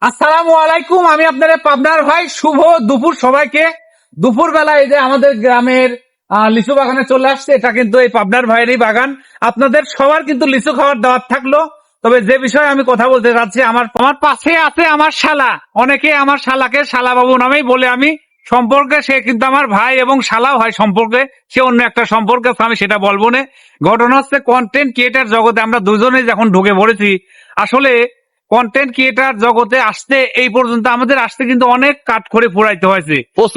আসসালামু আলাইকুম। আমি আপনাদের পাবনার ভাই। শুভ দুপুর সবাইকে। দুপুর বেলা এই যে আমাদের গ্রামের লিচু বাগানে চলে আসছে, এটা কিন্তু এই পাবনার ভাইয়েরই বাগান। আপনাদের সবার কিন্তু লিচু খাওয়ার দাওয়াত থাকলো। তবে যে বিষয়ে আমি কথা বলতে চাচ্ছি, আমার পাশে আছে আমার শালা। অনেকে আমার শালাকে শালা বাবু নামেই বলে। আমি সম্পর্কে সে কিন্তু আমার ভাই এবং শালাও হয় সম্পর্কে, সে অন্য একটা সম্পর্কে আছে, আমি সেটা বলবো না। ঘটনা হচ্ছে কন্টেন্ট ক্রিয়েটার জগতে আমরা দুজনেই যখন ঢুকে পড়েছি, আসলে কন্টেন্ট ক্রিয়েটার জগতে আসতে এই পর্যন্ত আমাদের আসতে কিন্তু অনেক কাঠ করে পোড়াইতে হয়েছে।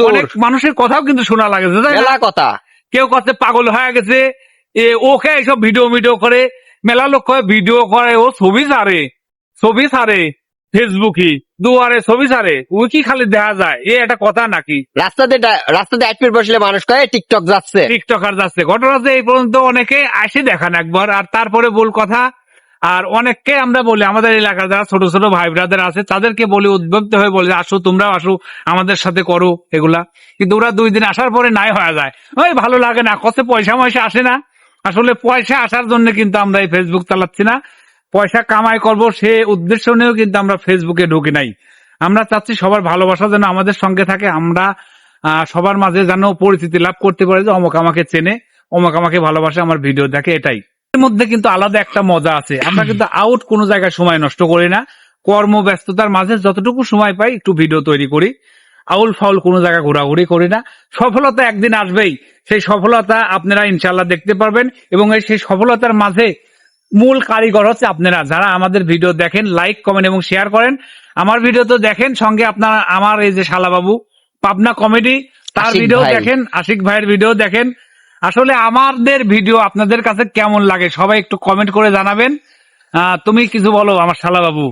অনেক মানুষের কথাও কিন্তু শোনা লাগেছে, মেলা কথা। কেউ কথা পাগল হয়ে গেছে, ওকে এইসব ভিডিও করে। মেলা লোক ভিডিও করে, ও ছবি ছাড়ে ফেসবুকে দুয়ারে ছবি ছাড়ে, ওই কি খালি দেখা যায়? এ একটা কথা নাকি? রাস্তাতে এক মিনিট বসলে মানুষ কয়ে টিকটক যাচ্ছে, টিকটকার যাচ্ছে। ঘটনা হচ্ছে এই পর্যন্ত অনেকে আসে দেখান একবার, আর তারপরে বল কথা। আর অনেককে আমরা বলি, আমাদের এলাকার যারা ছোট ছোট ভাই ব্রাদার আছে তাদেরকে বলি, উদ্বুদ্ধ হয়ে বলি, আসো তোমরাও আসো, আমাদের সাথে করো এগুলা। কিন্তু ওরা 2 দিন আসার পরে নাই হয়ে যায়, ওই ভালো লাগে না, কত পয়সা ময়সা আসে না। আসলে পয়সা আসার জন্য কিন্তু আমরা এই ফেসবুক চালাচ্ছি না, পয়সা কামাই করব সে উদ্দেশ্য নিয়েও কিন্তু আমরা ফেসবুকে ঢুকি নাই। আমরা চাচ্ছি সবার ভালোবাসা যেন আমাদের সঙ্গে থাকে, আমরা সবার মাঝে যেন পরিচিতি লাভ করতে পারে, যে অমুক আমাকে চেনে, অমুক আমাকে ভালোবাসে, আমার ভিডিও দেখে। এটাই এর মধ্যে কিন্তু আলাদা একটা মজা আছে। আমরা কিন্তু আউট কোনো জায়গায় সময় নষ্ট করি না, কর্মব্যস্ততার মাঝে যতটুকু সময় পাই একটু ভিডিও তৈরি করি। আউল ফাউল কোনো জায়গায় ঘোরাঘুরি করি না। সফলতা একদিন আসবেই, সেই সফলতা আপনারা ইনশাল্লাহ দেখতে পারবেন। এবং সেই সফলতার মাঝে মূল কারিগর হচ্ছে আপনারা, যারা আমাদের ভিডিও দেখেন, লাইক কমেন্ট এবং শেয়ার করেন। আমার ভিডিও তো দেখেন, সঙ্গে আপনারা আমার এই যে শালাবাবু পাবনা কমেডি, তার ভিডিও দেখেন, আশিক ভাইয়ের ভিডিও দেখেন। আসলে আমাদের ভিডিও আপনাদের কাছে কেমন লাগে সবাই একটু কমেন্ট করে জানাবেন। তুমি কিছু বলো আমার শালাবাবু।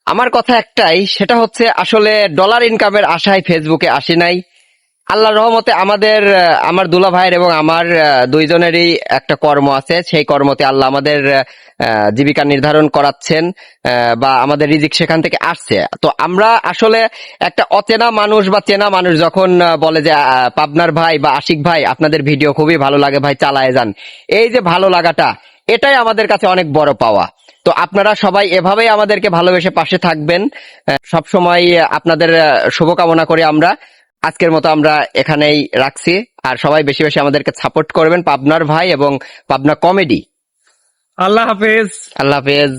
আমার কথা একটাই, সেটা হচ্ছে আসলে ডলার ইনকামের আশায় ফেসবুকে আসি নাই। আল্লাহর রহমতে আমার দুলা ভাইয়ের এবং আমার দুইজনেরই একটা কর্ম আছে, সেই কর্মতে আল্লাহ আমাদের জীবিকা নির্ধারণ করাচ্ছেন, বা আমাদের রিজিক সেখান থেকে আসছে। তো আমরা আসলে একটা অচেনা মানুষ বা চেনা মানুষ যখন বলে যে পাবনার ভাই বা আশিক ভাই আপনাদের ভিডিও খুবই ভালো লাগে ভাই, চালায় যান, এই যে ভালো লাগাটা, এটাই আমাদের কাছে অনেক বড় পাওয়া। তো আপনারা সবাই এভাবেই আমাদেরকে ভালোবেসে পাশে থাকবেন, সব সময় আপনাদের শুভকামনা করে আমরা আজকের মতো আমরা এখানেই রাখছি। আর সবাই বেশি বেশি আমাদেরকে সাপোর্ট করবেন, পাবনার ভাই এবং পাবনা কমেডি। আল্লাহ হাফেজ। আল্লাহ হাফেজ।